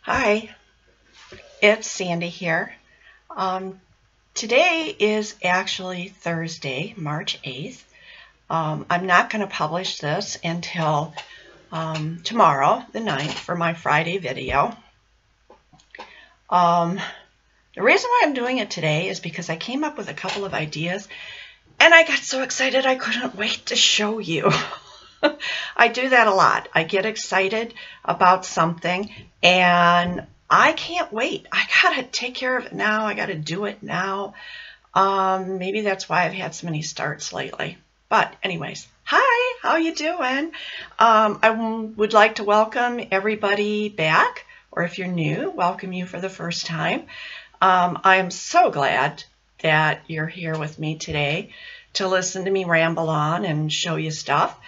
Hi, it's Sandy here. Today is actually Thursday, March 8th. I'm not going to publish this until tomorrow, the 9th, for my Friday video. The reason why I'm doing it today is because I came up with a couple of ideas and I got so excited I couldn't wait to show you. I do that a lot. I get excited about something and I can't wait. I gotta take care of it now. I gotta do it now. Maybe that's why I've had so many starts lately. But anyways, hi, how you doing? I would like to welcome everybody back, or if you're new, welcome you for the first time. I am so glad that you're here with me today to listen to me ramble on and show you stuff.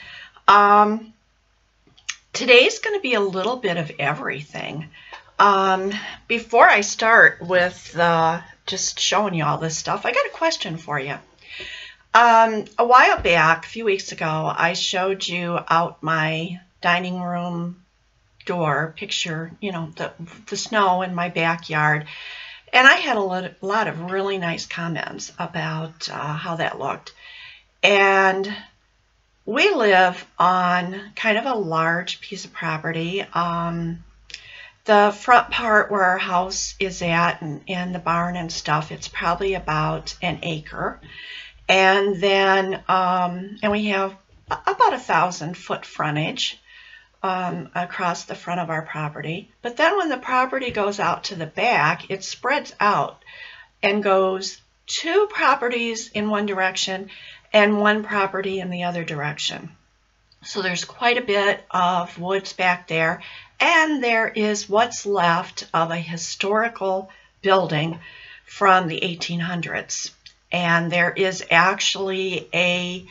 Today's going to be a little bit of everything. Before I start with just showing you all this stuff, I got a question for you. A while back, a few weeks ago, I showed you out my dining room door picture, you know, the snow in my backyard. And I had a lot of really nice comments about how that looked. And we live on kind of a large piece of property. The front part where our house is at and the barn and stuff, it's probably about an acre. And then, and we have about 1,000-foot frontage across the front of our property. But then when the property goes out to the back, it spreads out and goes 2 properties in one direction and 1 property in the other direction. So there's quite a bit of woods back there, and there is what's left of a historical building from the 1800s. And there is actually a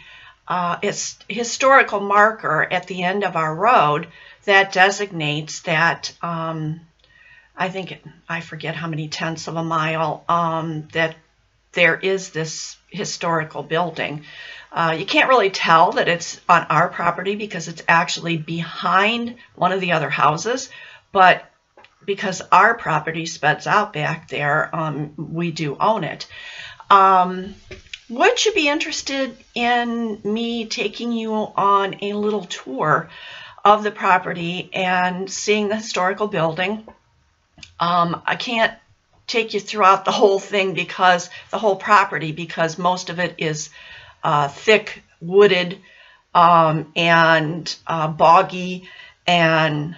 historical marker at the end of our road that designates that, I forget how many tenths of a mile, that there is this historical building. You can't really tell that it's on our property because it's actually behind one of the other houses, but because our property spreads out back there, we do own it. Would you be interested in me taking you on a little tour of the property and seeing the historical building? I can't take you throughout the whole thing, because the whole property, because most of it is thick wooded and boggy, and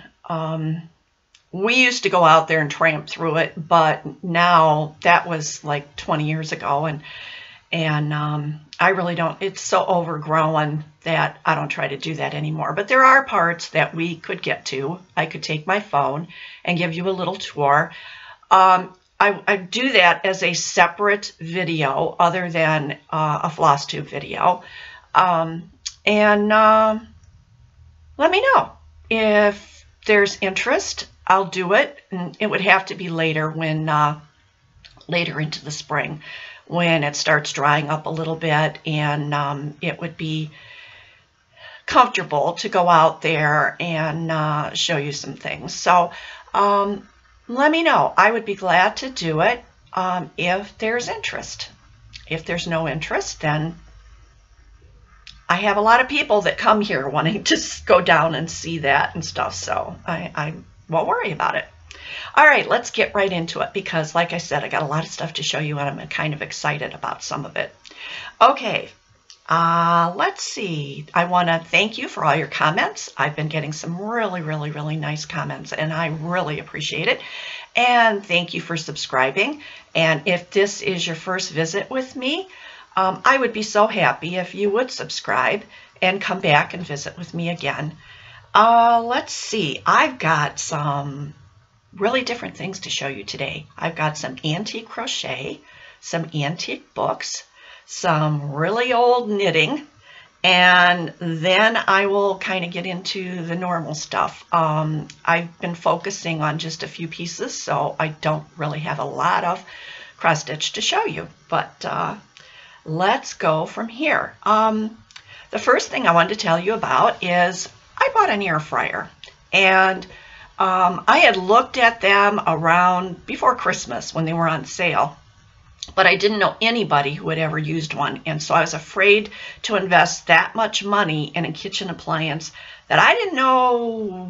we used to go out there and tramp through it, but now that was like 20 years ago, and I really don't, it's so overgrown that I don't try to do that anymore. But there are parts that we could get to. I could take my phone and give you a little tour. I do that as a separate video other than a FLOSSTUBE video. And let me know if there's interest. I'll do it, and it would have to be later, when later into the spring, when it starts drying up a little bit, and it would be comfortable to go out there and show you some things. So let me know. I would be glad to do it if there's interest. If there's no interest, then I have a lot of people that come here wanting to go down and see that and stuff, so I won't worry about it. All right, let's get right into it, because like I said, I got a lot of stuff to show you and I'm kind of excited about some of it. Okay, let's see. I want to thank you for all your comments. I've been getting some really nice comments, and I really appreciate it. And thank you for subscribing. And if this is your first visit with me, I would be so happy if you would subscribe and come back and visit with me again. Let's see. I've got some really different things to show you today. I've got some antique crochet, some antique books, some really old knitting, and then I will kind of get into the normal stuff. I've been focusing on just a few pieces, so I don't really have a lot of cross stitch to show you, but let's go from here. The first thing I wanted to tell you about is I bought an air fryer, and I had looked at them around before Christmas when they were on sale, but I didn't know anybody who had ever used one, and so I was afraid to invest that much money in a kitchen appliance that I didn't know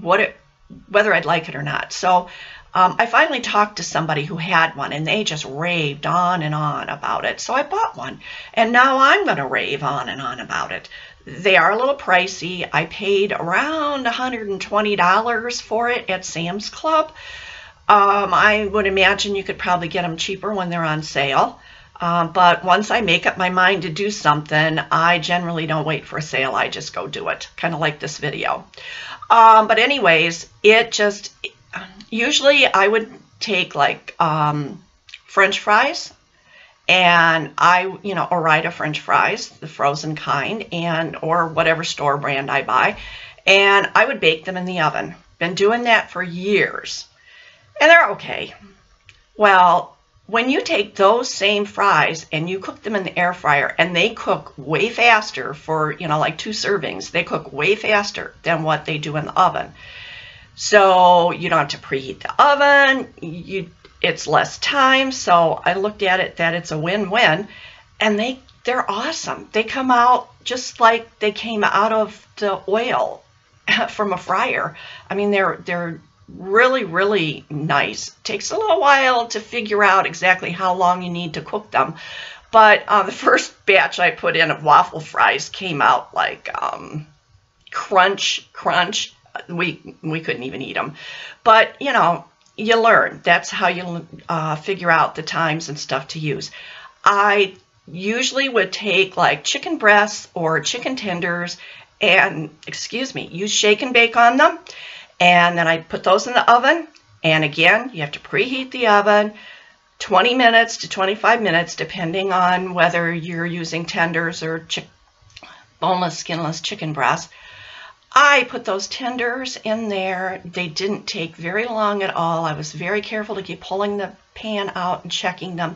whether I'd like it or not. So I finally talked to somebody who had one, and they just raved on and on about it. So I bought one, and now I'm going to rave on and on about it. They are a little pricey. I paid around $120 for it at Sam's Club. I would imagine you could probably get them cheaper when they're on sale. But once I make up my mind to do something, I generally don't wait for a sale. I just go do it, kind of like this video. But anyways, usually I would take like French fries, and Ore-Ida French fries, the frozen kind, or whatever store brand I buy, and I would bake them in the oven. Been doing that for years, and they're okay. Well, when you take those same fries and you cook them in the air fryer, and they cook way faster for, like 2 servings, they cook way faster than what they do in the oven. So you don't have to preheat the oven, it's less time, so I looked at it that it's a win-win, and they're awesome. They come out just like they came out of the oil from a fryer. I mean, they're really, really nice. Takes a little while to figure out exactly how long you need to cook them, but the first batch I put in of waffle fries came out like crunch. We couldn't even eat them, but you learn. That's how you figure out the times and stuff to use. I usually would take like chicken breasts or chicken tenders and, use shake and bake on them. And then I put those in the oven. And again, you have to preheat the oven 20 minutes to 25 minutes, depending on whether you're using tenders or boneless, skinless chicken breasts. I put those tenders in there. They didn't take very long at all. I was very careful to keep pulling the pan out and checking them.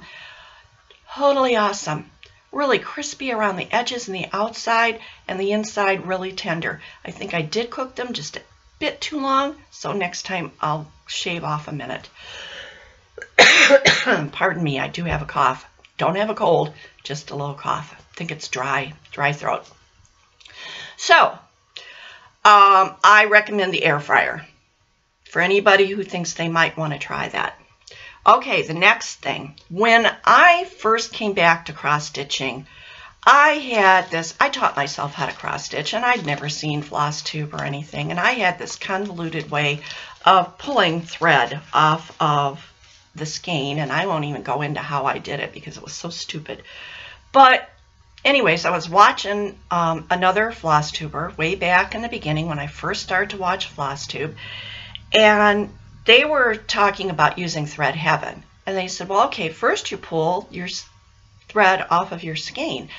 Totally awesome. Really crispy around the edges and the outside, and the inside really tender. I think I did cook them just a bit too long, so next time I'll shave off a minute. Pardon me, I do have a cough. Don't have a cold, just a little cough. I think it's dry throat. So, I recommend the air fryer for anybody who thinks they might want to try that. Okay, the next thing. When I first came back to cross stitching, I taught myself how to cross stitch, and I'd never seen FLOSSTUBE or anything, and I had this convoluted way of pulling thread off of the skein, and I won't even go into how I did it because it was so stupid. But anyways, I was watching another FLOSSTUBER way back in the beginning when I first started to watch FLOSSTUBE, and they were talking about using thread heaven. And they said, well, okay, first you pull your thread off of your skein.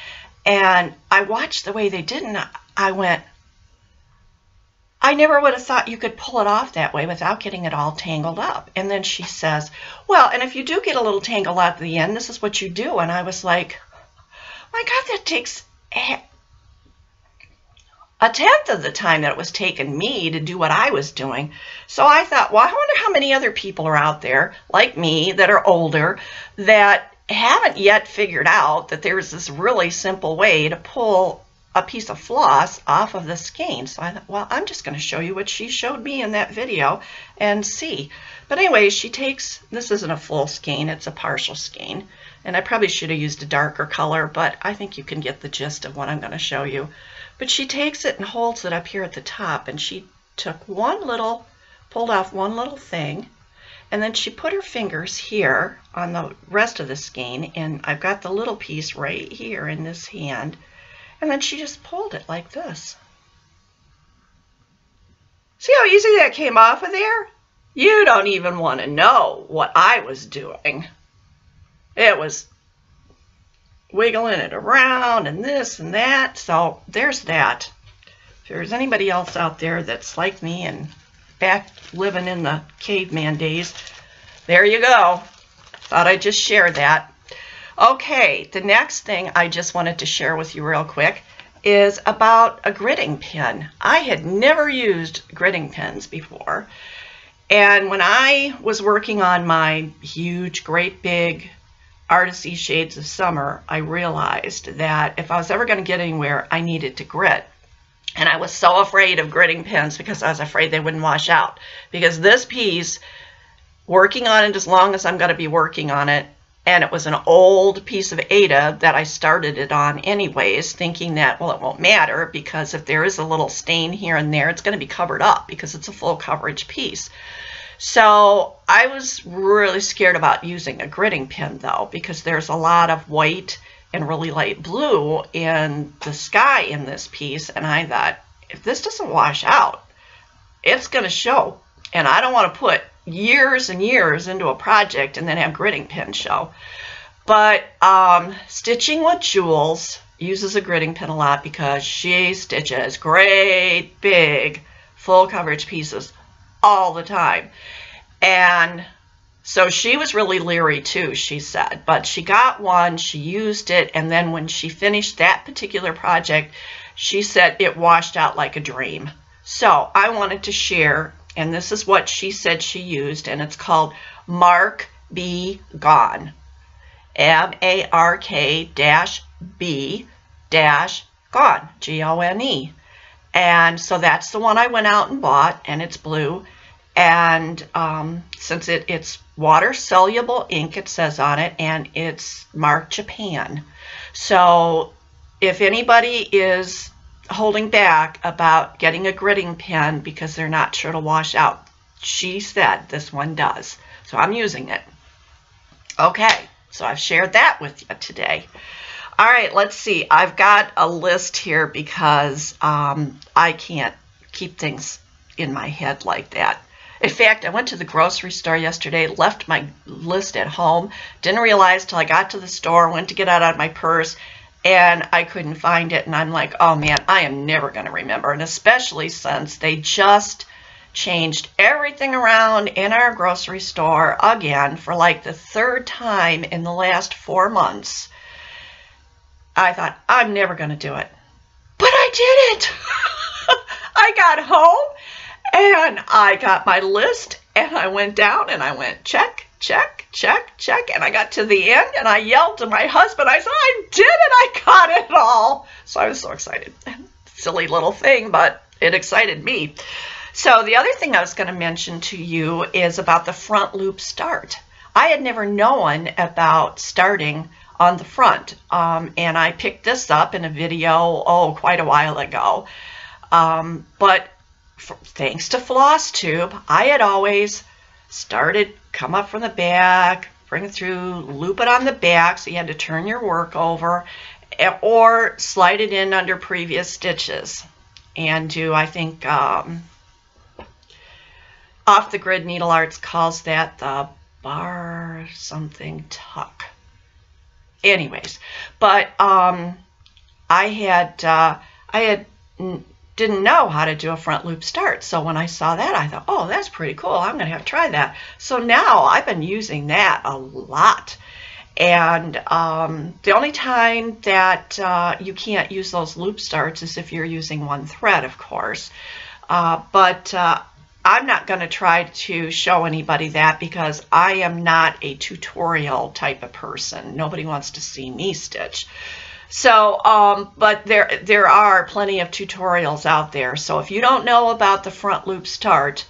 And I watched the way they did, and I went, I never would have thought you could pull it off that way without getting it all tangled up. And then she says, well, and if you do get a little tangled out at the end, this is what you do. And I was like, my God, that takes a tenth of the time that it was taking me to do what I was doing. So I thought, well, I wonder how many other people are out there like me that are older that haven't yet figured out that there's this really simple way to pull a piece of floss off of the skein. So I thought, well, I'm just going to show you what she showed me in that video and see. But anyway, she takes, this isn't a full skein, it's a partial skein. And I probably should have used a darker color, but I think you can get the gist of what I'm going to show you. But she takes it and holds it up here at the top, and she took pulled off one little thing, and then she put her fingers here on the rest of the skein, and I've got the little piece right here in this hand, and then she just pulled it like this. See how easy that came off of there? You don't even want to know what I was doing. It was wiggling it around and this and that. So there's that. If there's anybody else out there that's like me and back living in the caveman days, there you go. Thought I'd just share that. Okay, the next thing I just wanted to share with you real quick is about a gridding pin. I had never used gridding pins before, And when I was working on my huge, great big Artisy Shades of Summer, I realized that if I was ever going to get anywhere, I needed to grit. And I was so afraid of gritting pens because I was afraid they wouldn't wash out. Because this piece, working on it as long as I'm going to be working on it, and it was an old piece of Ada that I started it on anyways, thinking that, well, it won't matter because if there is a little stain here and there, it's going to be covered up because it's a full coverage piece. So I was really scared about using a gritting pen though, because there's a lot of white and really light blue in the sky in this piece. And I thought, if this doesn't wash out, it's going to show. And I don't want to put years and years into a project and then have gritting pen show. But Stitching with Jules uses a gritting pen a lot because she stitches great big full coverage pieces all the time. And so she was really leery too, she said, but she got one, she used it, and then when she finished that particular project, she said it washed out like a dream. So I wanted to share, and this is what she said she used, and it's called Mark B Gone. MARK-B-Gone, G-O-N-E. And so that's the one I went out and bought, and it's blue. And since it's water soluble ink, it says on it, and it's marked Japan. So if anybody is holding back about getting a gritting pen because they're not sure to wash out, she said this one does. So I'm using it. Okay, so I've shared that with you today. All right, let's see. I've got a list here because I can't keep things in my head like that. In fact, I went to the grocery store yesterday, left my list at home, didn't realize till I got to the store, went to get it out of my purse, and I couldn't find it. And I'm like, oh man, I am never going to remember. And especially since they just changed everything around in our grocery store again for like the third time in the last 4 months. I thought, I'm never going to do it. But I did it! I got home and I got my list and I went down and I went check, check, check, check. And I got to the end and I yelled to my husband. I said, I did it! I got it all! So I was so excited. Silly little thing, but it excited me. So the other thing I was going to mention to you is about the front loop start. I had never known about starting on the front, and I picked this up in a video, quite a while ago. But thanks to FLOSSTUBE, I had always started, come up from the back, bring it through, loop it on the back, so you had to turn your work over, or slide it in under previous stitches, and do, I think, Off the Grid Needle Arts calls that the bar something tuck. Anyways, but I didn't know how to do a front loop start. So when I saw that, I thought, oh, that's pretty cool. I'm going to have to try that. So now I've been using that a lot. And the only time that you can't use those loop starts is if you're using one thread, of course. But I'm not going to try to show anybody that because I am not a tutorial type of person. Nobody wants to see me stitch. So, but there are plenty of tutorials out there. So if you don't know about the front loop start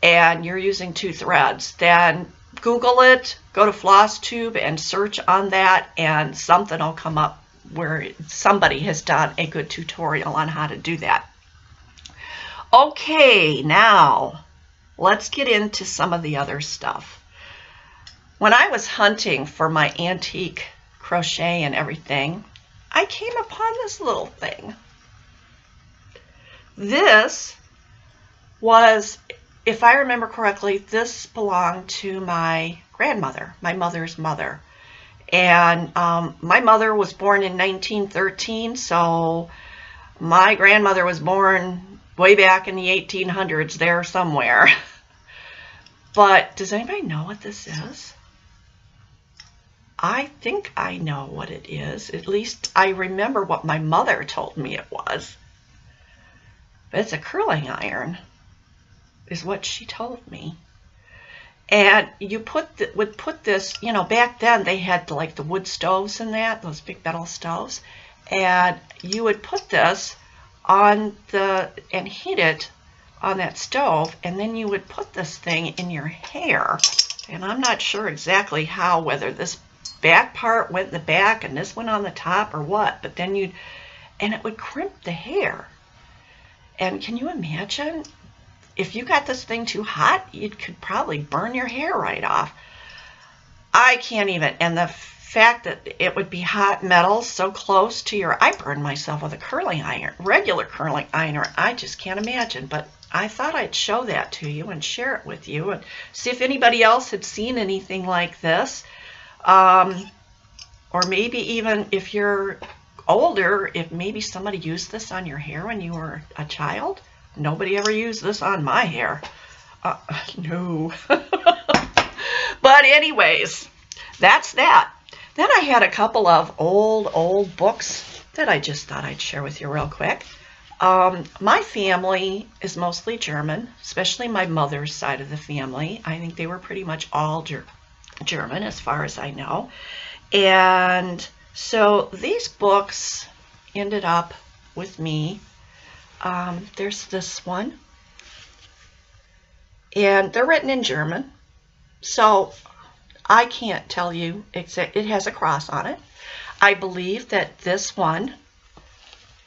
and you're using 2 threads, then Google it, go to FLOSSTUBE and search on that, and something will come up where somebody has done a good tutorial on how to do that. Okay, now let's get into some of the other stuff. When I was hunting for my antique crochet and everything, I came upon this little thing. This was, if I remember correctly, this belonged to my grandmother, my mother's mother. And my mother was born in 1913, so my grandmother was born way back in the 1800s there somewhere. But does anybody know what this is? I think I know what it is. At least I remember what my mother told me it was. But it's a curling iron, is what she told me. And you would put this, you know, back then they had like the wood stoves and that, those big metal stoves, and you would put this on and heat it on that stove, and then you would put this thing in your hair. And I'm not sure exactly how, whether this back part went in the back and this went on the top or what, but then and it would crimp the hair. And can you imagine if you got this thing too hot, you could probably burn your hair right off. I can't even, and the fact that it would be hot metal so close to I burned myself with a curling iron, regular curling iron. I just can't imagine, but I thought I'd show that to you and share it with you and see if anybody else had seen anything like this. Or maybe even if you're older, if maybe somebody used this on your hair when you were a child. Nobody ever used this on my hair. No. But anyways, that's that. Then I had a couple of old books that I just thought I'd share with you real quick. My family is mostly German, especially my mother's side of the family. I think they were pretty much all German as far as I know. And so these books ended up with me. There's this one, and they're written in German, so I can't tell you exactly. It has a cross on it. I believe that this one,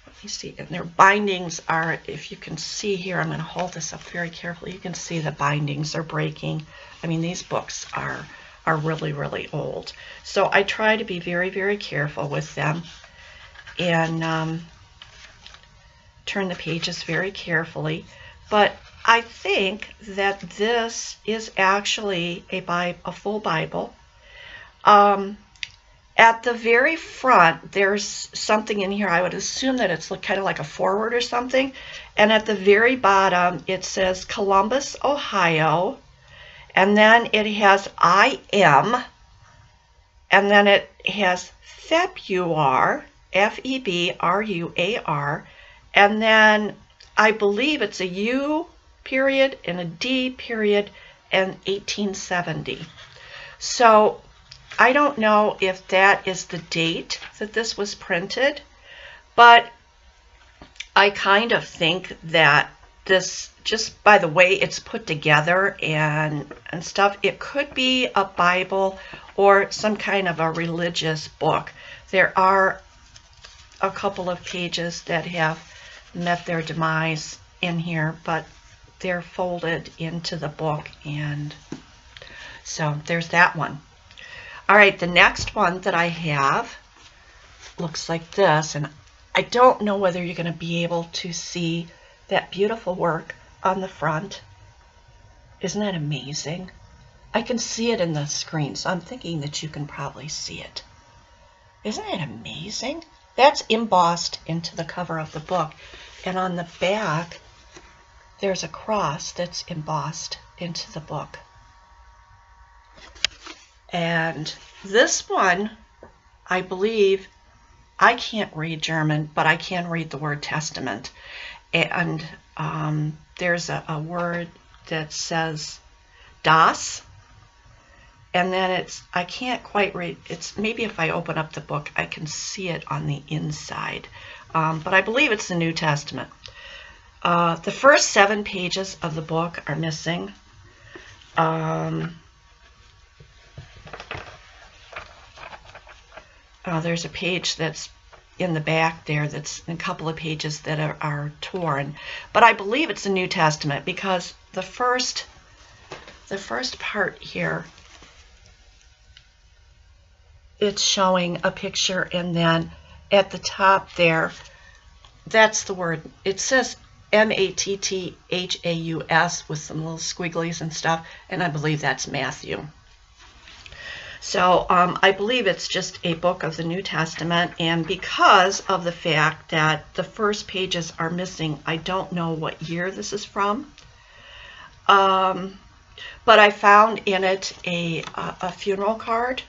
let me see, and their bindings are, if you can see here, I'm going to hold this up very carefully. You can see the bindings are breaking. I mean, these books are really, really old. So I try to be very, very careful with them and turn the pages very carefully. But I think that this is actually a full Bible. At the very front, there's something in here. I would assume that it's kind of like a foreword or something. And at the very bottom, it says Columbus, Ohio. And then it has I am. And then it has Februar, F-E-B-R-U-A-R. And then I believe it's a U period and a D period and 1870. So I don't know if that is the date that this was printed, but I kind of think that this, just by the way it's put together and stuff, it could be a Bible or some kind of a religious book. There are a couple of pages that have met their demise in here, but they're folded into the book, and so there's that one. All right, the next one that I have looks like this, and I don't know whether you're going to be able to see that beautiful work on the front. Isn't that amazing? I can see it in the screen, so I'm thinking that you can probably see it. Isn't it amazing? That's embossed into the cover of the book, and on the back there's a cross that's embossed into the book. And this one, I believe, I can't read German, but I can read the word testament. And there's a word that says das, and then it's, I can't quite read, it's maybe if I open up the book I can see it on the inside, but I believe it's the New Testament. The first 7 pages of the book are missing. There's a page that's in the back there, that's a couple of pages that are torn, but I believe it's the New Testament, because the first part here, it's showing a picture, and then at the top there, that's the word. It says M-A-T-T-H-A-U-S with some little squigglies and stuff, and I believe that's Matthew. So I believe it's just a book of the New Testament, and because of the fact that the first pages are missing, I don't know what year this is from. But I found in it a funeral card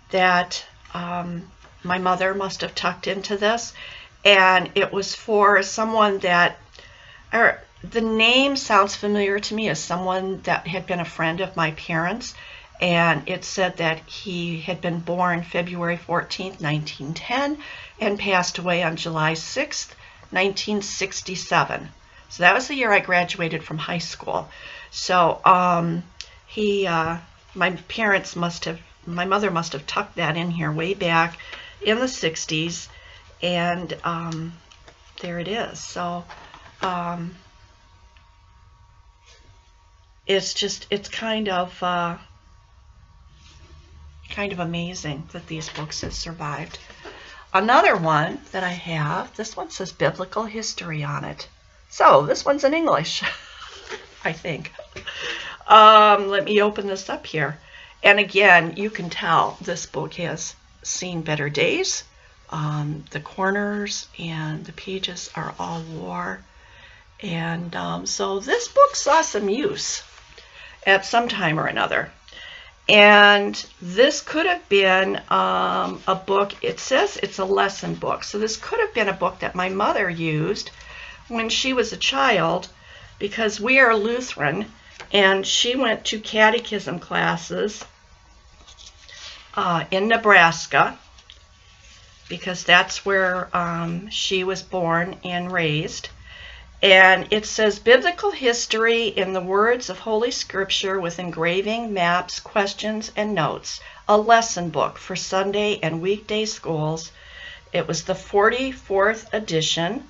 that my mother must have tucked into this, and it was for someone that, or the name sounds familiar to me as someone that had been a friend of my parents, and it said that he had been born February 14th, 1910, and passed away on July 6th, 1967. So that was the year I graduated from high school. So my mother must have tucked that in here way back in the 60s, and there it is. So it's kind of amazing that these books have survived. Another one that I have, this one says Biblical History on it. So this one's in English, I think. Let me open this up here. And again, you can tell this book has seen better days. The corners and the pages are all wore. And so this book saw some use at some time or another. And this could have been a book, it says it's a lesson book. So this could have been a book that my mother used when she was a child, because we are Lutheran, and she went to catechism classes in Nebraska, because that's where she was born and raised. And it says Biblical History in the Words of Holy Scripture with engraving, maps, questions, and notes. A lesson book for Sunday and weekday schools. It was the 44th edition.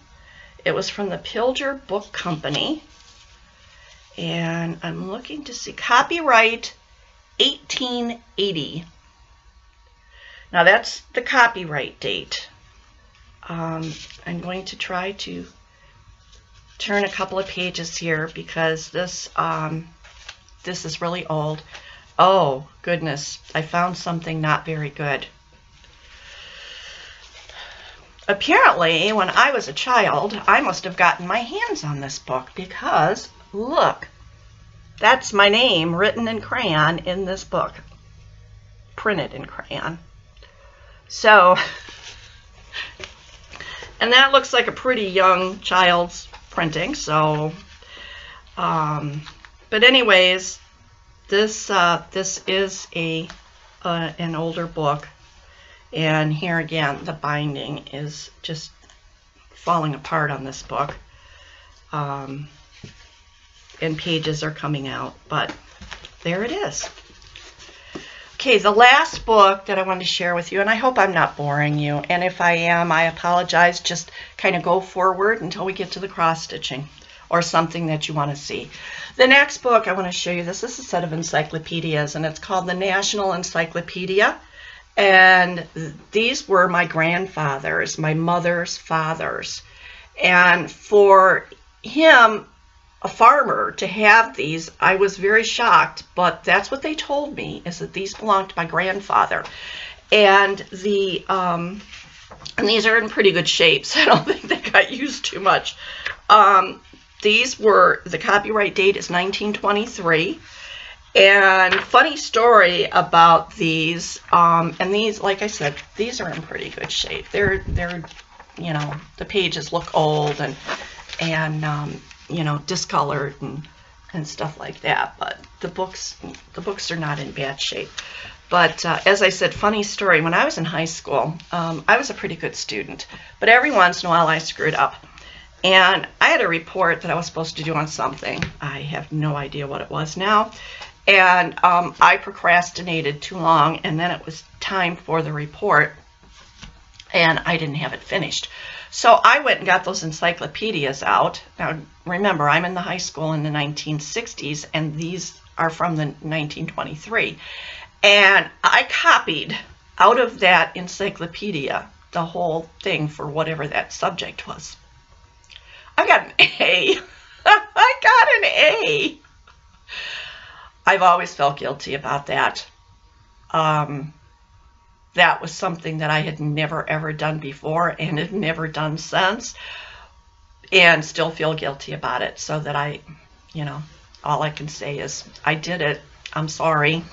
It was from the Pilger Book Company. And I'm looking to see copyright 1880. Now that's the copyright date. I'm going to try to turn a couple of pages here because this is really old. Oh goodness, I found something not very good. Apparently, when I was a child, I must have gotten my hands on this book, because look, that's my name written in crayon in this book, printed in crayon. So, and that looks like a pretty young child's printing. So, but anyways, this is an older book, and here again the binding is just falling apart on this book, and pages are coming out, but there it is. Okay, the last book that I wanted to share with you, and I hope I'm not boring you, and if I am, I apologize. Just kind of go forward until we get to the cross stitching or something that you want to see. The next book I want to show you, this is a set of encyclopedias, and it's called the National Encyclopedia, and these were my grandfather's, my mother's father's, and for him, a farmer, to have these, I was very shocked, but that's what they told me, is that these belonged to my grandfather. And these are in pretty good shape, so I don't think they got used too much. These were, the copyright date is 1923. And funny story about these, and these, like I said, these are in pretty good shape. They're you know, the pages look old and you know, discolored and stuff like that, but the books are not in bad shape. But as I said, funny story, when I was in high school, I was a pretty good student, but every once in a while I screwed up, and I had a report that I was supposed to do on something. I have no idea what it was now, and I procrastinated too long, and then it was time for the report, and I didn't have it finished. So I went and got those encyclopedias out. Now remember, I'm in the high school in the 1960s, and these are from the 1923. And I copied out of that encyclopedia the whole thing for whatever that subject was. I got an A. I got an A. I've always felt guilty about that. That was something that I had never ever done before and had never done since, and still feel guilty about it. So that I, you know, all I can say is I did it. I'm sorry.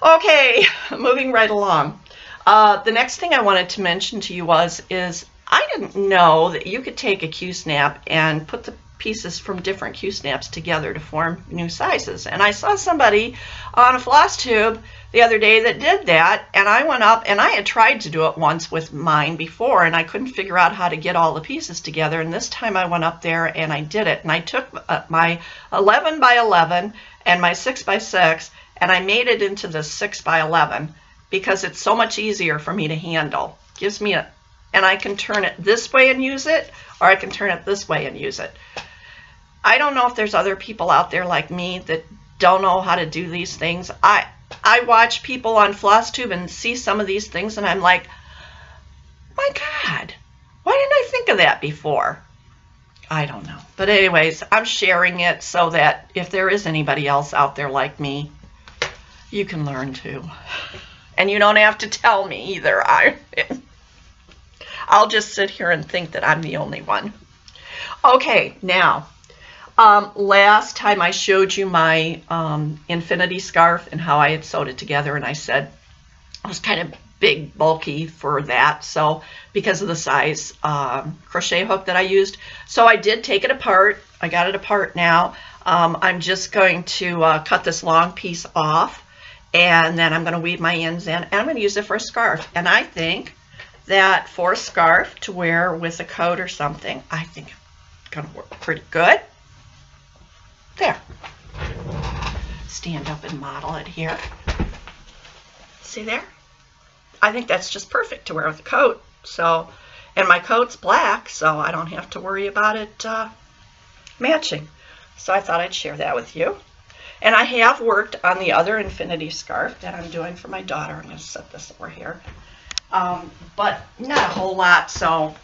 Okay, moving right along. The next thing I wanted to mention to you is I didn't know that you could take a Q-snap and put the pieces from different Q-snaps together to form new sizes. And I saw somebody on a floss tube the other day that did that, and I went up, and I had tried to do it once with mine before, and I couldn't figure out how to get all the pieces together, and this time I went up there and I did it, and I took my 11 by 11 and my 6 by 6, and I made it into the 6 by 11 because it's so much easier for me to handle. Gives me a, and I can turn it this way and use it, or I can turn it this way and use it. I don't know if there's other people out there like me that don't know how to do these things. I watch people on FLOSSTUBE and see some of these things, and I'm like, my God, why didn't I think of that before? I don't know. But anyways, I'm sharing it so that if there is anybody else out there like me, you can learn too. And you don't have to tell me either. I'll just sit here and think that I'm the only one. Okay, now, last time I showed you my infinity scarf and how I had sewed it together, and I said it was kind of big, bulky for that, so because of the size crochet hook that I used. So I did take it apart. I got it apart now. I'm just going to cut this long piece off, and then I'm going to weave my ends in, and I'm going to use it for a scarf. And I think that for a scarf to wear with a coat or something, I think it's going to work pretty good. There. Stand up and model it here. See there? I think that's just perfect to wear with a coat. So, and my coat's black, so I don't have to worry about it matching. So I thought I'd share that with you. And I have worked on the other infinity scarf that I'm doing for my daughter. I'm going to set this over here. But not a whole lot, so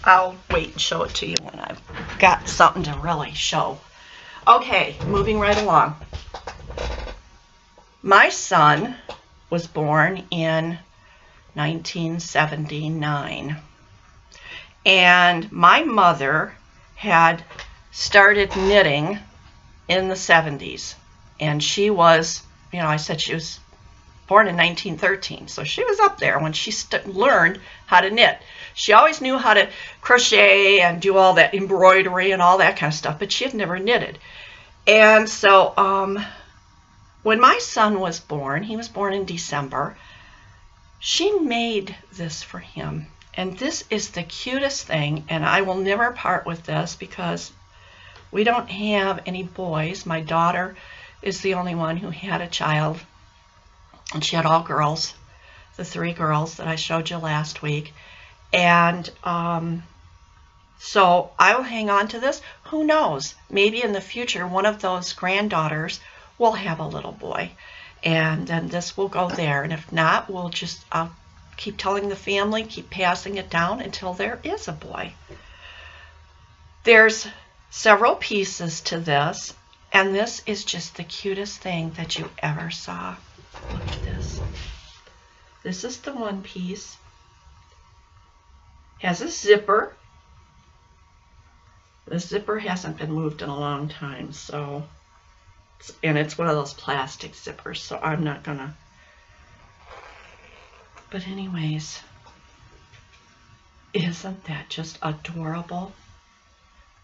I'll wait and show it to you when I've got something to really show. Okay, moving right along. My son was born in 1979, and my mother had started knitting in the 70s, and she was, you know, I said she was born in 1913, so she was up there when she learned how to knit. She always knew how to crochet and do all that embroidery and all that kind of stuff, but she had never knitted. And so when my son was born, he was born in December, she made this for him. And this is the cutest thing, and I will never part with this because we don't have any boys. My daughter is the only one who had a child, and she had all girls, the 3 girls that I showed you last week. And so I will hang on to this. Who knows? Maybe in the future, one of those granddaughters will have a little boy, and then this will go there. And if not, I'll keep telling the family, keep passing it down until there is a boy. There's several pieces to this, and this is just the cutest thing that you ever saw. Look at this. This is the one piece. Has a zipper. The zipper hasn't been moved in a long time, so, and it's one of those plastic zippers, so I'm not gonna, but anyways, isn't that just adorable?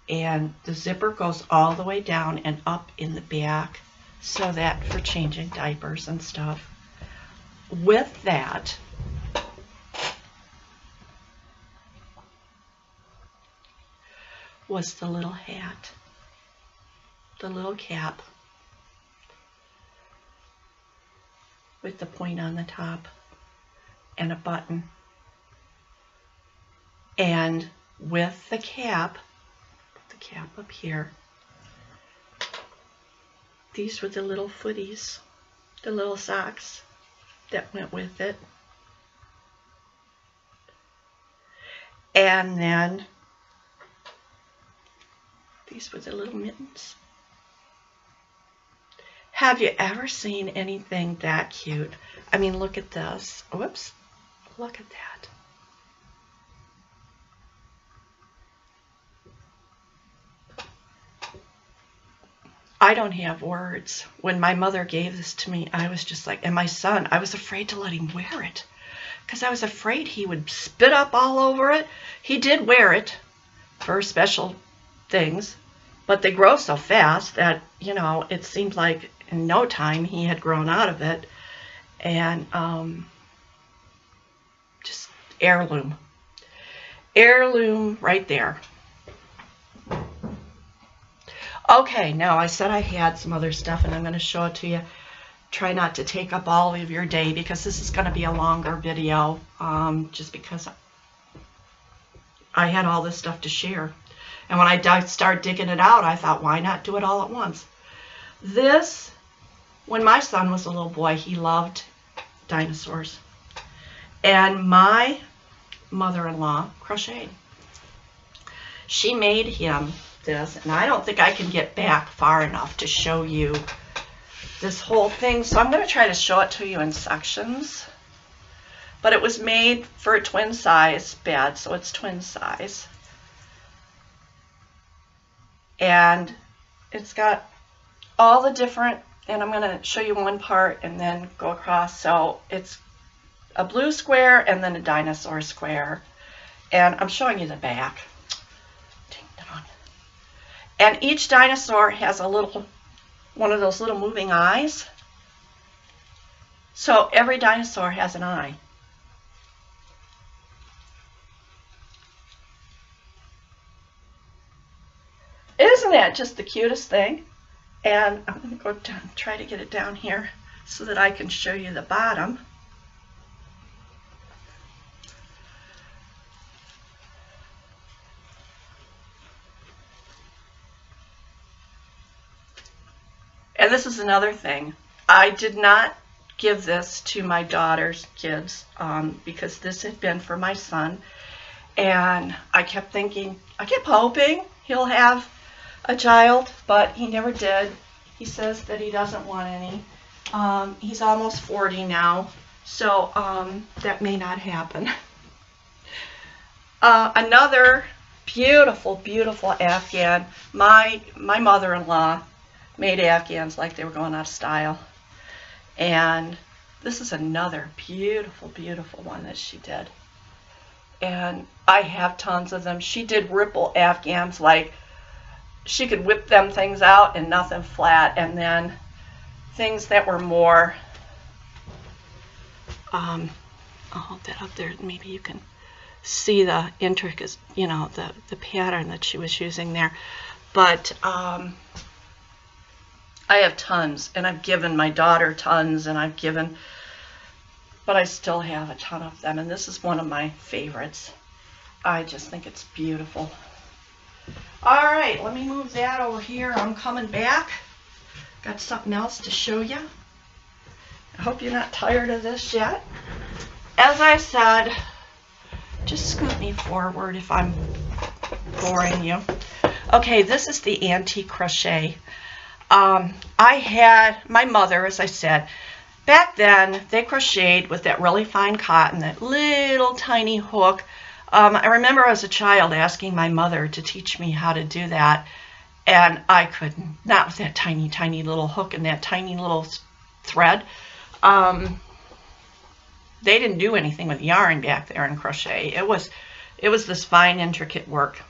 And the zipper goes all the way down and up in the back, so that for changing diapers and stuff. With that, was the little hat, the little cap with the point on the top and a button. And with the cap up here, these were the little footies, the little socks that went with it. And then these were the little mittens. Have you ever seen anything that cute? I mean, look at this. Whoops. Look at that. I don't have words. When my mother gave this to me, I was just like, and my son, I was afraid to let him wear it because I was afraid he would spit up all over it. He did wear it for special things, but they grow so fast that, you know, it seemed like in no time he had grown out of it. And just heirloom. Heirloom right there. Okay, now I said I had some other stuff, and I'm going to show it to you. Try not to take up all of your day, because this is going to be a longer video, just because I had all this stuff to share. And when I started digging it out, I thought, why not do it all at once? This, when my son was a little boy, he loved dinosaurs. And my mother-in-law crocheted. She made him this, and I don't think I can get back far enough to show you this whole thing, so I'm going to try to show it to you in sections. But it was made for a twin size bed, so it's twin size. And it's got all the different, and I'm going to show you one part and then go across. So it's a blue square and then a dinosaur square. And I'm showing you the back. Ding dong. And each dinosaur has a little, one of those little moving eyes. So every dinosaur has an eye. Isn't that just the cutest thing? And I'm going to go down, try to get it down here so that I can show you the bottom. And this is another thing. I did not give this to my daughter's kids because this had been for my son. And I kept thinking, I kept hoping he'll have a child, but he never did. He says that he doesn't want any. He's almost 40 now, so that may not happen. Another beautiful, beautiful Afghan. My mother-in-law made Afghans like they were going out of style. And this is another beautiful, beautiful one that she did. And I have tons of them. She did ripple Afghans, like she could whip them things out and nothing flat, and then things that were more, I'll hold that up there, maybe you can see the intricate, you know, the pattern that she was using there. But I have tons, and I've given my daughter tons, and I've given, but I still have a ton of them, and this is one of my favorites. I just think it's beautiful. All right, let me move that over here. I'm coming back. Got something else to show you. I hope you're not tired of this yet. As I said, just scoot me forward if I'm boring you. Okay, this is the antique crochet. I had my mother, as I said, back then they crocheted with that really fine cotton, that little tiny hook. I remember as a child asking my mother to teach me how to do that, and I couldn't, not with that tiny, tiny little hook and that tiny little thread. They didn't do anything with yarn back there in crochet. It was this fine, intricate work.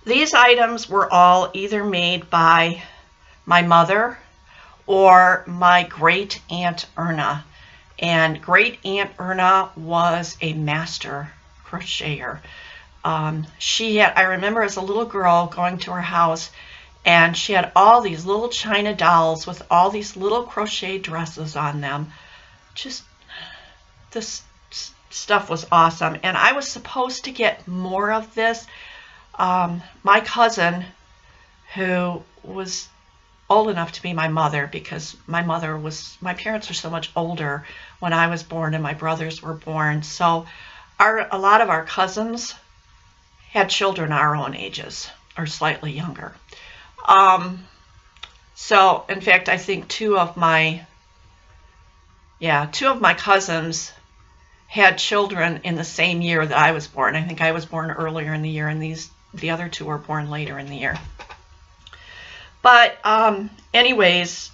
These items were all either made by my mother or my great aunt Erna. And great aunt Erna was a master crocheter. She had, I remember as a little girl going to her house, and she had all these little china dolls with all these little crochet dresses on them. Just, this stuff was awesome. And I was supposed to get more of this. My cousin, who was old enough to be my mother, because my parents were so much older when I was born and my brothers were born. So a lot of our cousins had children our own ages or slightly younger. So in fact, I think two of my cousins had children in the same year that I was born. I think I was born earlier in the year, and the other two were born later in the year. But anyways,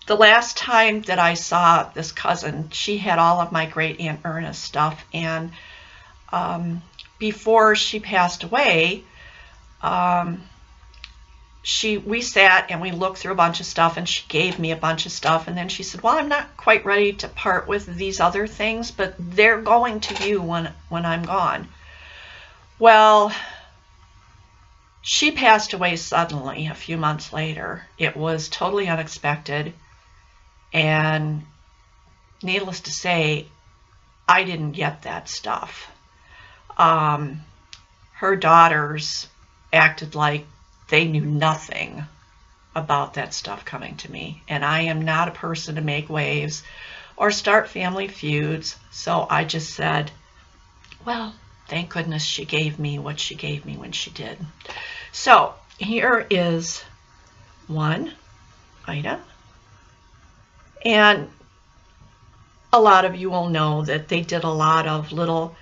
the last time that I saw this cousin, she had all of my great aunt Erna's stuff, and before she passed away, we sat and we looked through a bunch of stuff, and she gave me a bunch of stuff, and then she said, well, I'm not quite ready to part with these other things, but they're going to you when I'm gone. Well, she passed away suddenly a few months later. It was totally unexpected, and needless to say, I didn't get that stuff. Her daughters acted like they knew nothing about that stuff coming to me, and I am not a person to make waves or start family feuds, so I just said, well, thank goodness she gave me what she gave me when she did. So here is one item, and a lot of you will know that they did a lot of little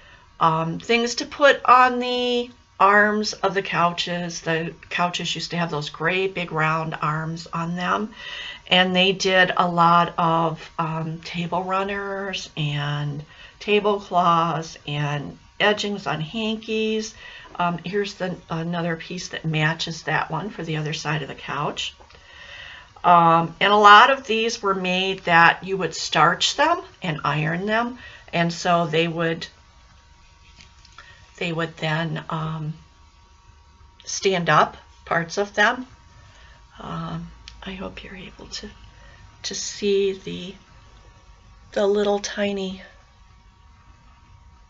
things to put on the arms of the couches. The couches used to have those great big round arms on them, and they did a lot of table runners and tablecloths and edgings on hankies. Here's another piece that matches that one for the other side of the couch. And a lot of these were made that you would starch them and iron them, and so they would then stand up, parts of them. I hope you're able to see the little tiny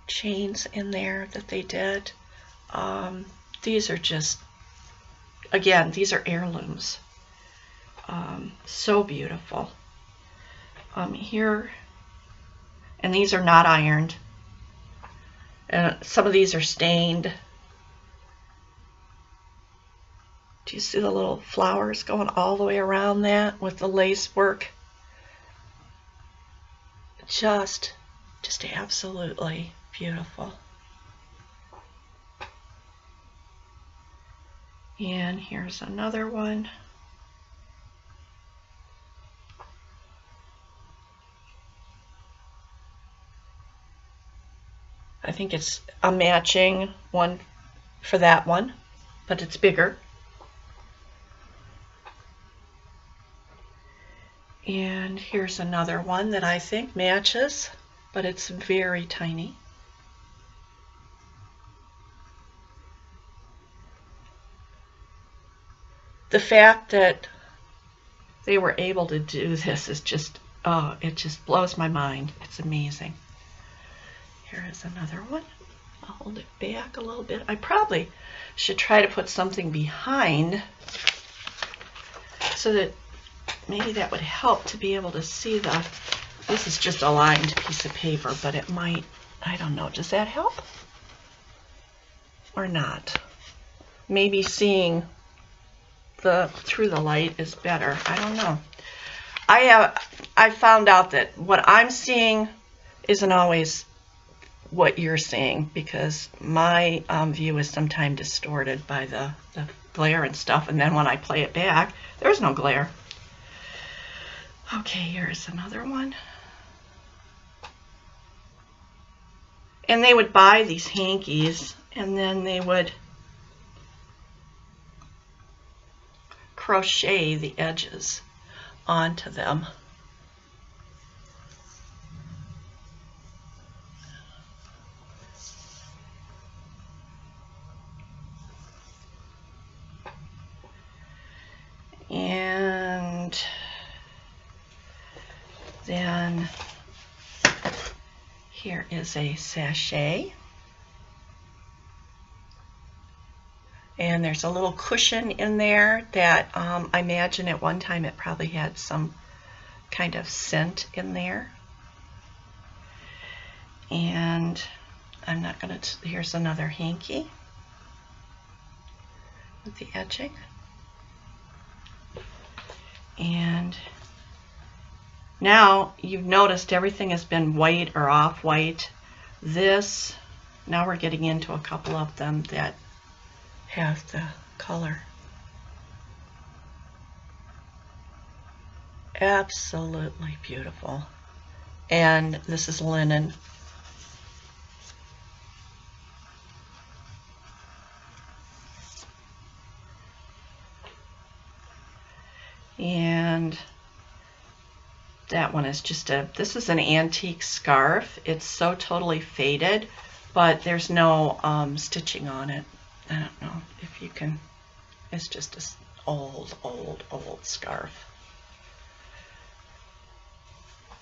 chains in there that they did. These are just, again, these are heirlooms. So beautiful. Here, and these are not ironed. Some of these are stained. Do you see the little flowers going all the way around that with the lace work? Just absolutely beautiful. And here's another one. I think it's a matching one for that one, but it's bigger. And here's another one that I think matches, but it's very tiny. The fact that they were able to do this is just, oh, it just blows my mind. It's amazing. Here is another one. I'll hold it back a little bit. I probably should try to put something behind so that maybe that would help to be able to see this is just a lined piece of paper, but it might, I don't know, does that help? Or not? Maybe seeing through the light is better. I don't know. I found out that what I'm seeing isn't always what you're seeing, because my view is sometimes distorted by the glare and stuff, and then when I play it back, there's no glare. Okay, here's another one. And they would buy these hankies, and then they would crochet the edges onto them. And then here is a sachet. And there's a little cushion in there that I imagine at one time it probably had some kind of scent in there. And I'm not going to, here's another hanky with the edging. And now you've noticed everything has been white or off-white. This, now we're getting into a couple of them that have the color. Absolutely beautiful. And this is linen. And that one is just this is an antique scarf. It's so totally faded, but there's no stitching on it. I don't know if you can, it's just this old scarf.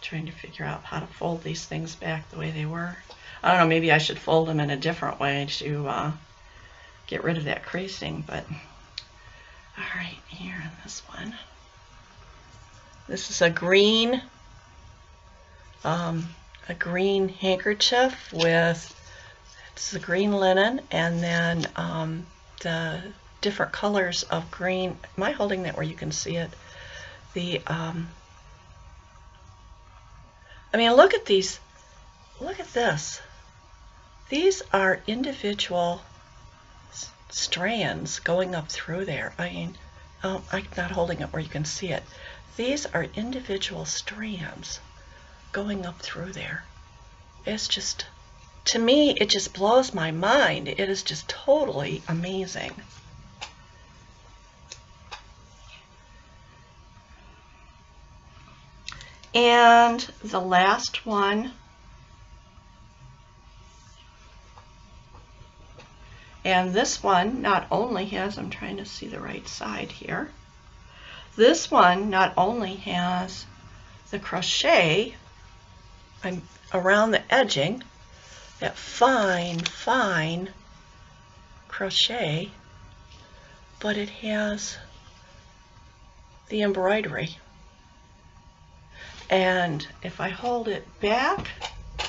Trying to figure out how to fold these things back the way they were. I don't know, maybe I should fold them in a different way to get rid of that creasing, but all right, here in this one. This is a green handkerchief with, it's the green linen, and then the different colors of green. Am I holding that where you can see it? The I mean, look at these. Look at this. These are individual strands going up through there. I mean, I'm not holding it where you can see it. These are individual strands going up through there. It's just, to me, it just blows my mind. It is just totally amazing. And the last one, and this one not only has, I'm trying to see the right side here, this one not only has the crochet around the edging, that fine crochet, but it has the embroidery. And if I hold it back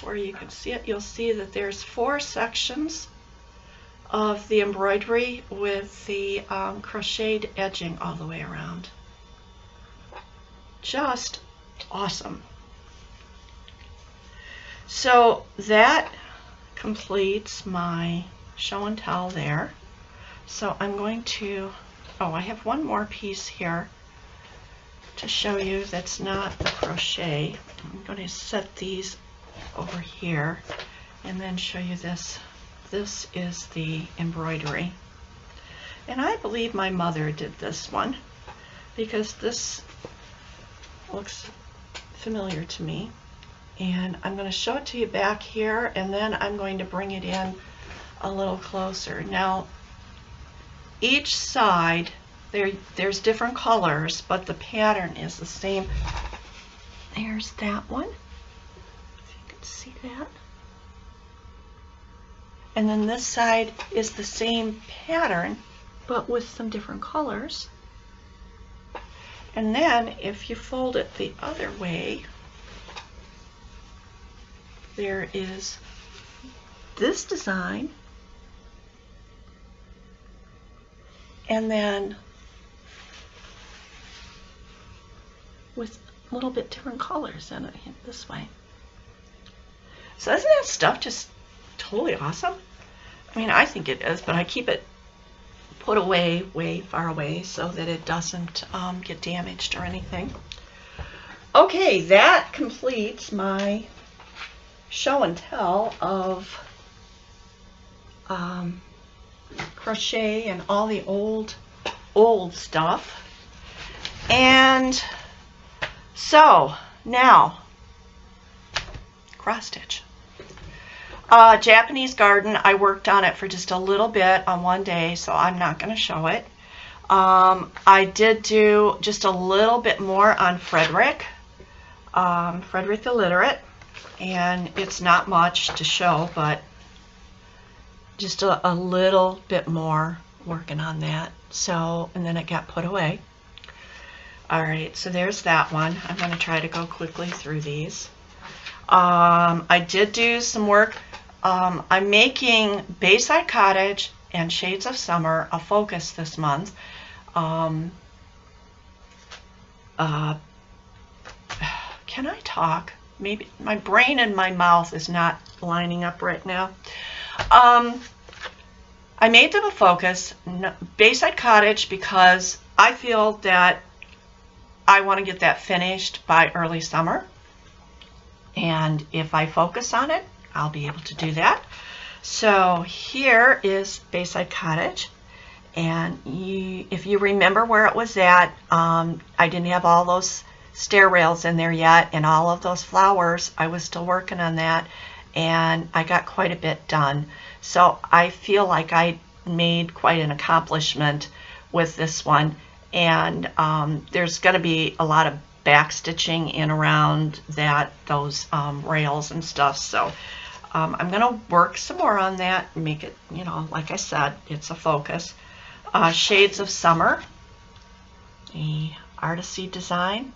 where you can see it, you'll see that there's 4 sections of the embroidery with the crocheted edging all the way around. Just awesome. So that completes my show and tell there. So I'm going to, oh, I have one more piece here to show you that's not the crochet. I'm going to set these over here and then show you this. This is the embroidery. And I believe my mother did this one because this looks familiar to me. And I'm going to show it to you back here, and then I'm going to bring it in a little closer. Now, each side, there's different colors, but the pattern is the same. There's that one, if you can see that. And then this side is the same pattern, but with some different colors. And then if you fold it the other way, there is this design, and then with a little bit different colors in it this way. So isn't that stuff just totally awesome? I mean, I think it is, but I keep it put away way far away so that it doesn't get damaged or anything. Okay, that completes my show and tell of crochet and all the old stuff. And so now cross stitch. Japanese garden, I worked on it for just a little bit on one day, so I'm not going to show it. I did do just a little bit more on Frederick the Literate, and it's not much to show, but just a little bit more working on that. So, and then it got put away. All right, so there's that one. I'm going to try to go quickly through these. I did do some work. I'm making Bayside Cottage and Shades of Summer a focus this month. Can I talk? Maybe my brain and my mouth is not lining up right now. I made them a focus, Bayside Cottage, because I feel that I want to get that finished by early summer. And if I focus on it, I'll be able to do that. So here is Bayside Cottage. And if you remember where it was at, I didn't have all those stair rails in there yet, and all of those flowers. I was still working on that, and I got quite a bit done. So I feel like I made quite an accomplishment with this one. And there's going to be a lot of back stitching in around those rails and stuff. So I'm going to work some more on that and make it, you know, like I said, it's a focus. Shades of Summer, the Artisy design,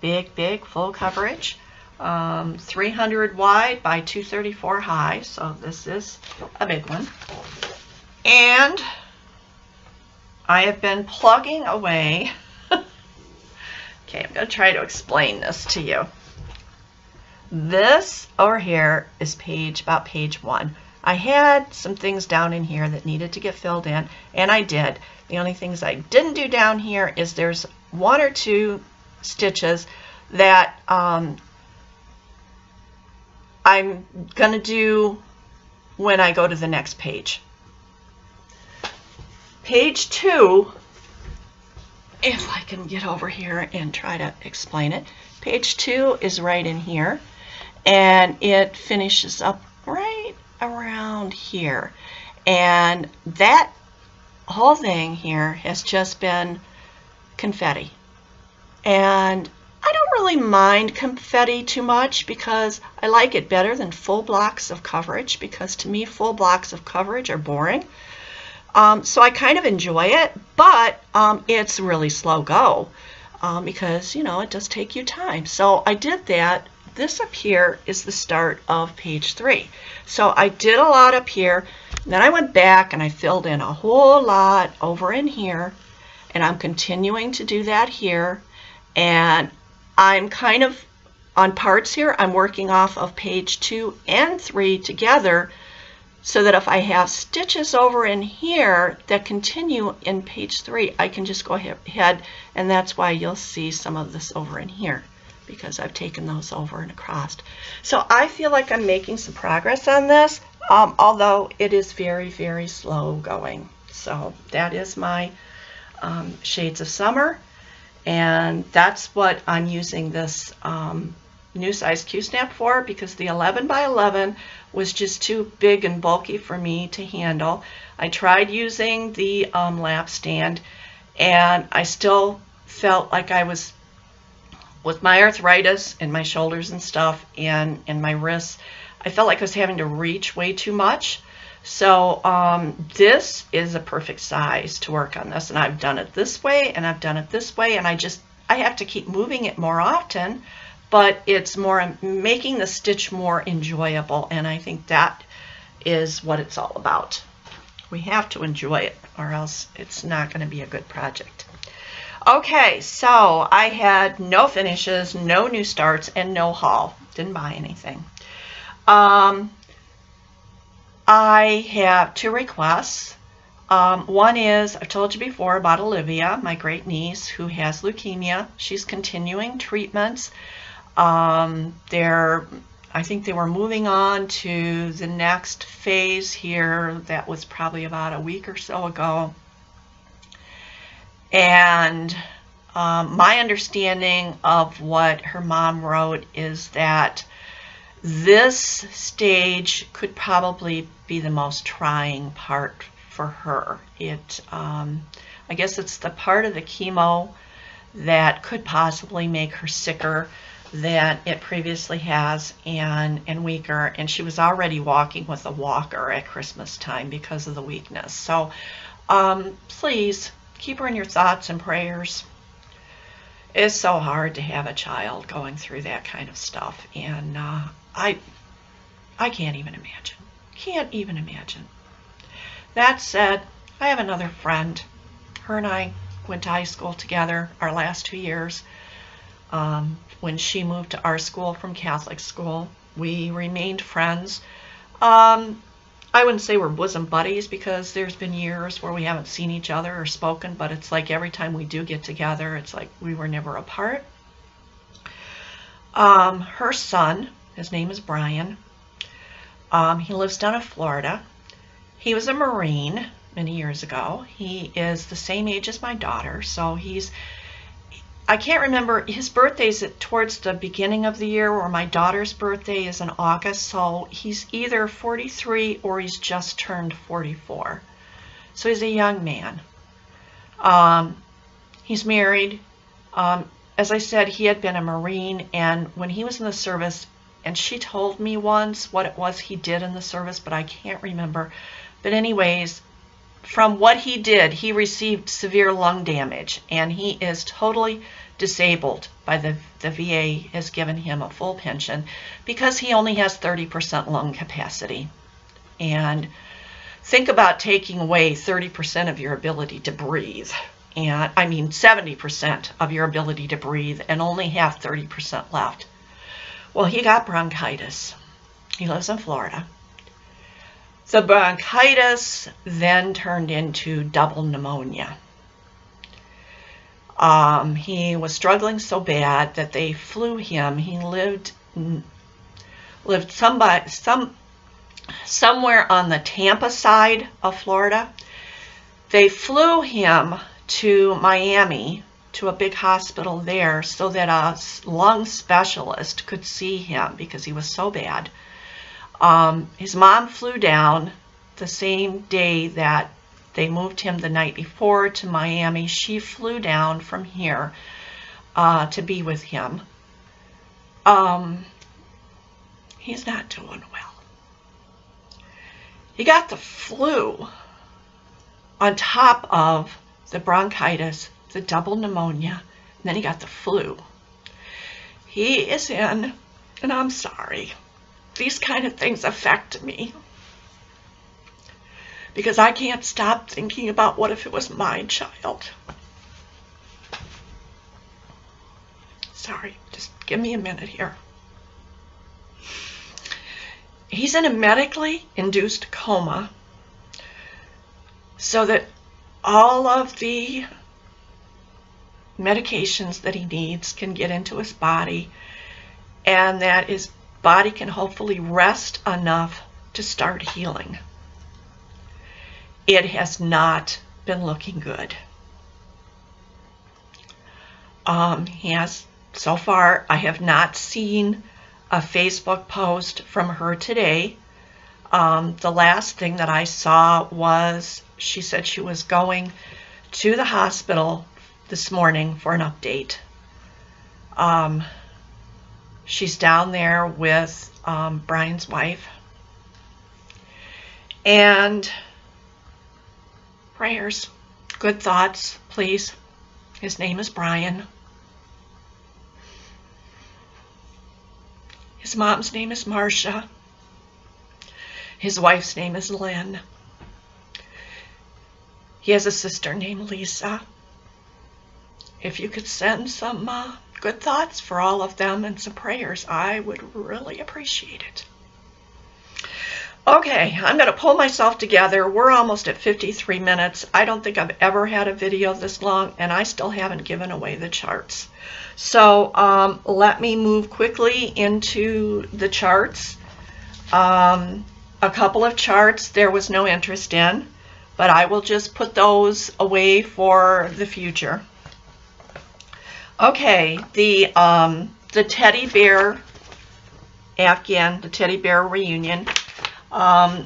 big, full coverage, 300 wide by 234 high, so this is a big one. And I have been plugging away. Okay, I'm going to try to explain this to you. This over here is about page 1. I had some things down in here that needed to get filled in, and I did. The only things I didn't do down here is there's 1 or 2 stitches that I'm going to do when I go to the next page. Page 2, if I can get over here and try to explain it, page 2 is right in here, and it finishes up right around here, and that whole thing here has just been confetti. And I don't really mind confetti too much because I like it better than full blocks of coverage, because to me full blocks of coverage are boring. So I kind of enjoy it, but it's really slow go because, you know, it does take you time. So I did that. This up here is the start of page 3. So I did a lot up here, and then I went back and I filled in a whole lot over in here, and I'm continuing to do that here. And I'm kind of on parts here. I'm working off of page 2 and 3 together, so that if I have stitches over in here that continue in page 3, I can just go ahead, and that's why you'll see some of this over in here, because I've taken those over and across. So I feel like I'm making some progress on this, although it is very slow going. So that is my Shades of Summer, and that's what I'm using this new size Q-snap for, because the 11 by 11 was just too big and bulky for me to handle. I tried using the lap stand, and I still felt like I was, with my arthritis and my shoulders and stuff and my wrists, I felt like I was having to reach way too much. So this is a perfect size to work on this, and I've done it this way and I've done it this way, and I have to keep moving it more often, but it's more making the stitch more enjoyable, and I think that is what it's all about. We have to enjoy it, or else it's not going to be a good project. Okay, so I had no finishes, no new starts, and no haul. Didn't buy anything. I have 2 requests. One is, I've told you before about Olivia, my great niece, who has leukemia. She's continuing treatments. I think they were moving on to the next phase here. That was probably about a week or so ago. And my understanding of what her mom wrote is that this stage could probably be the most trying part for her. I guess it's the part of the chemo that could possibly make her sicker than it previously has, and weaker, and she was already walking with a walker at Christmas time because of the weakness. So please keep her in your thoughts and prayers. It's so hard to have a child going through that kind of stuff, and I can't even imagine. That said, I have another friend. Her and I went to high school together our last 2 years. When she moved to our school from Catholic school, we remained friends. I wouldn't say we're bosom buddies, because there's been years where we haven't seen each other or spoken, but it's like every time we do get together, it's like we were never apart. Her son, his name is Brian. He lives down in Florida. He was a Marine, many years ago. He is the same age as my daughter, so I can't remember, his birthday's towards the beginning of the year, or my daughter's birthday is in August, so he's either 43 or he's just turned 44. So he's a young man. He's married. As I said, he had been a Marine, and when he was in the service, and she told me once what it was he did in the service, but I can't remember. But anyways, from what he did, he received severe lung damage, and he is totally disabled by the VA has given him a full pension because he only has 30% lung capacity. And think about taking away 30% of your ability to breathe. And I mean 70% of your ability to breathe and only have 30% left. Well, he got bronchitis. He lives in Florida. The bronchitis then turned into double pneumonia. He was struggling so bad that they flew him. He lived somewhere on the Tampa side of Florida. They flew him to Miami, to a big hospital there, so that a lung specialist could see him because he was so bad. His mom flew down the same day that they moved him the night before to Miami. She flew down from here to be with him. He's not doing well. He got the flu on top of the bronchitis, the double pneumonia, and then he got the flu. He is in, and I'm sorry, these kind of things affect me because I can't stop thinking about what if it was my child. Sorry, just give me a minute here. He's in a medically induced coma so that all of the medications that he needs can get into his body, and that his body can hopefully rest enough to start healing. It has not been looking good. So far, I have not seen a Facebook post from her today. The last thing that I saw was she said she was going to the hospital this morning for an update. She's down there with Brian's wife. And prayers, good thoughts, please. His name is Brian. His mom's name is Marcia. His wife's name is Lynn. He has a sister named Lisa. If you could send some good thoughts for all of them and some prayers, I would really appreciate it. Okay, I'm going to pull myself together. We're almost at 53 minutes. I don't think I've ever had a video this long, and I still haven't given away the charts. So let me move quickly into the charts. A couple of charts there was no interest in, but I will just put those away for the future. Okay, the teddy bear Afghan, the teddy bear reunion.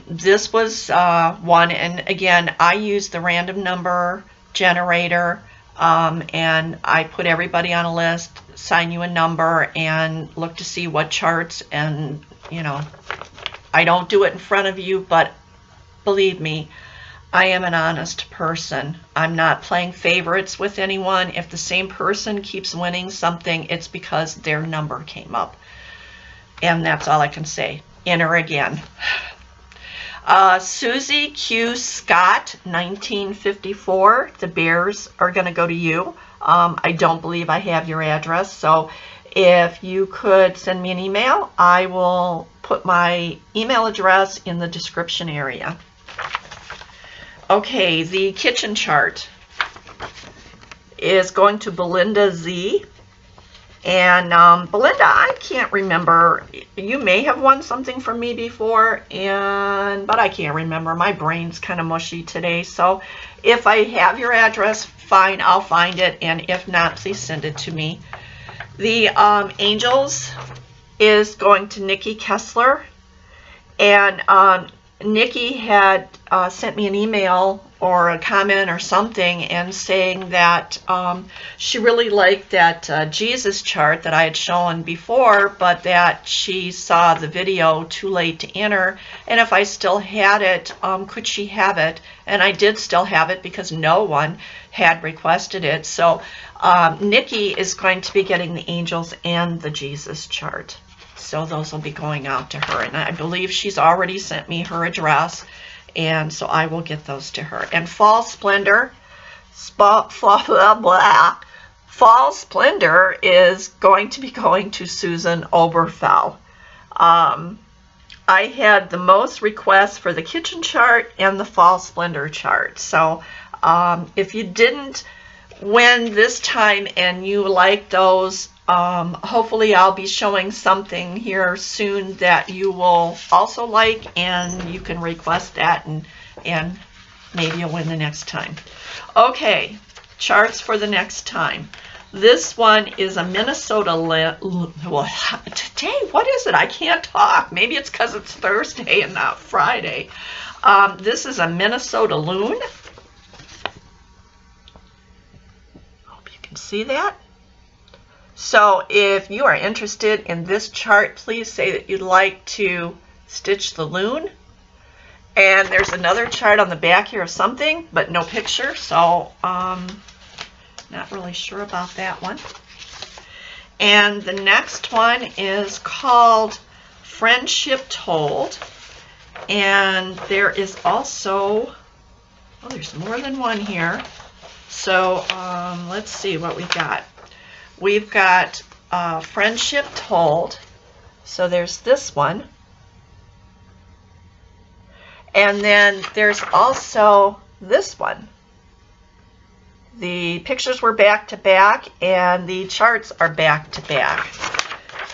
This was one, and again, I used the random number generator, and I put everybody on a list, assign you a number, and look to see what charts, and you know, I don't do it in front of you, but believe me, I am an honest person. I'm not playing favorites with anyone. If the same person keeps winning something, it's because their number came up. And that's all I can say. Enter again. Susie Q. Scott, 1954. The bears are going to go to you. I don't believe I have your address, so if you could send me an email, I will put my email address in the description area. Okay, the kitchen chart is going to Belinda Z. And Belinda, I can't remember. You may have won something from me before, but I can't remember. My brain's kind of mushy today. So if I have your address, fine, I'll find it. And if not, please send it to me. The Angels is going to Nikki Kessler. And Nikki had sent me an email or a comment or something and saying that she really liked that Jesus chart that I had shown before, but that she saw the video too late to enter, and if I still had it, could she have it? And I did still have it because no one had requested it. So Nikki is going to be getting the Angels and the Jesus chart. So those will be going out to her, and I believe she's already sent me her address, and so I will get those to her. And Fall Splendor, Fall Splendor is going to be going to Susan Oberfell. I had the most requests for the kitchen chart and the Fall Splendor chart. So if you didn't win this time and you like those, hopefully I'll be showing something here soon that you will also like, and you can request that, and maybe you'll win the next time. Okay, charts for the next time. This one is a Minnesota, well, today, what is it? I can't talk. Maybe it's because it's Thursday and not Friday. This is a Minnesota loon. Hope you can see that. So if you are interested in this chart, please say that you'd like to stitch the loon. And there's another chart on the back here of something, but no picture, so not really sure about that one. And the next one is called Friendship Told. And there is also, oh, there's more than one here. So let's see what we got. We've got Friendship Told, so there's this one. And then there's also this one. The pictures were back to back and the charts are back to back.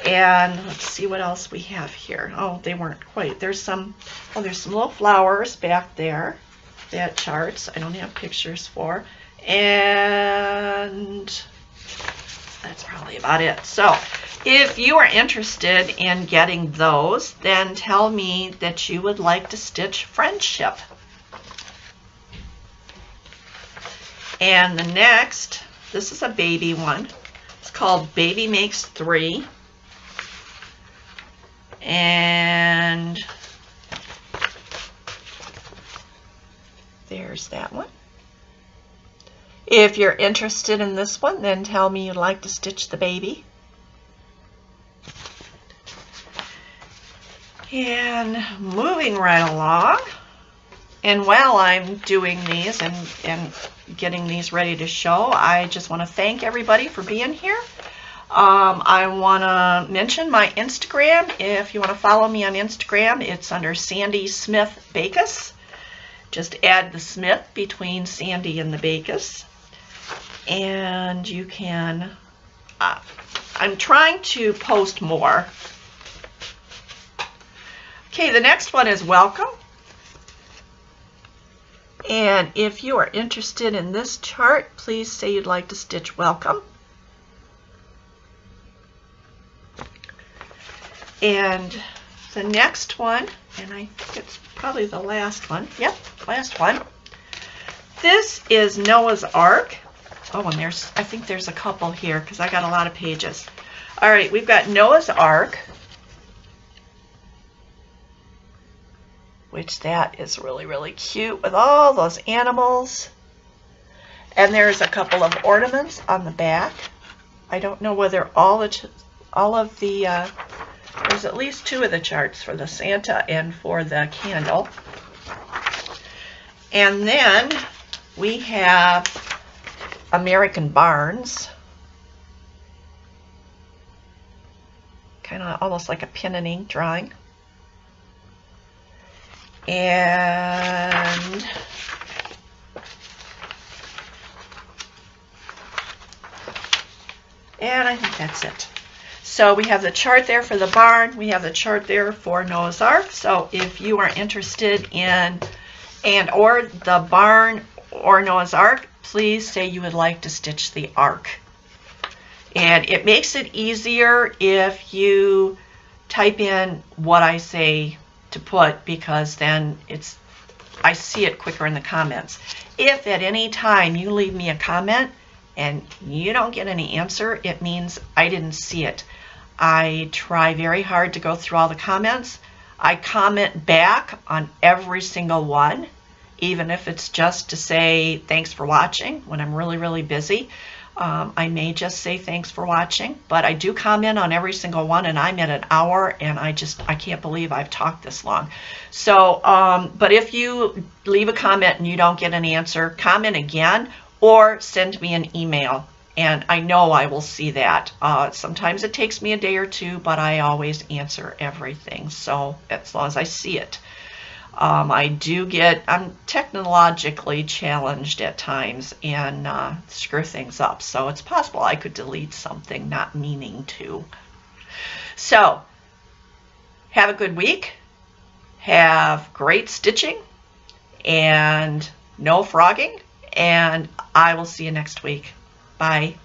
And let's see what else we have here. Oh, they weren't quite. There's some, oh, there's some little flowers back there. That charts I don't have pictures for. And that's probably about it. So if you are interested in getting those, then tell me that you would like to stitch Friendship. And the next, this is a baby one. It's called Baby Makes 3. And there's that one. If you're interested in this one, then tell me you'd like to stitch the baby. And moving right along, and while I'm doing these and getting these ready to show, I just want to thank everybody for being here. I want to mention my Instagram. If you want to follow me on Instagram, it's under Sandy Smith Bacus. Just add the Smith between Sandy and the Bacus. And you can, I'm trying to post more. Okay, the next one is Welcome. And if you are interested in this chart, please say you'd like to stitch Welcome. And the next one, and I think it's probably the last one. Yep, last one. This is Noah's Ark. Oh, and there's, I think there's a couple here because I got a lot of pages. All right, we've got Noah's Ark, which that is really, really cute with all those animals. And there's a couple of ornaments on the back. I don't know whether all of the, there's at least 2 of the charts for the Santa and for the candle. And then we have American Barns, kind of almost like a pen and ink drawing. And And I think that's it. So we have the chart there for the barn. We have the chart there for Noah's Ark. So if you are interested in or the barn or Noah's Ark, please say you would like to stitch the Ark. And it makes it easier if you type in what I say to put, because then I see it quicker in the comments. If at any time you leave me a comment and you don't get any answer, it means I didn't see it. I try very hard to go through all the comments. I comment back on every single one, even if it's just to say thanks for watching when I'm really, really busy. I may just say thanks for watching, but I do comment on every single one, and I'm at an hour, and I can't believe I've talked this long. So, but if you leave a comment and you don't get an answer, comment again or send me an email, and I know I will see that. Sometimes it takes me a day or two, but I always answer everything, so as long as I see it. I'm technologically challenged at times and screw things up. So it's possible I could delete something not meaning to. So have a good week. Have great stitching and no frogging. And I will see you next week. Bye.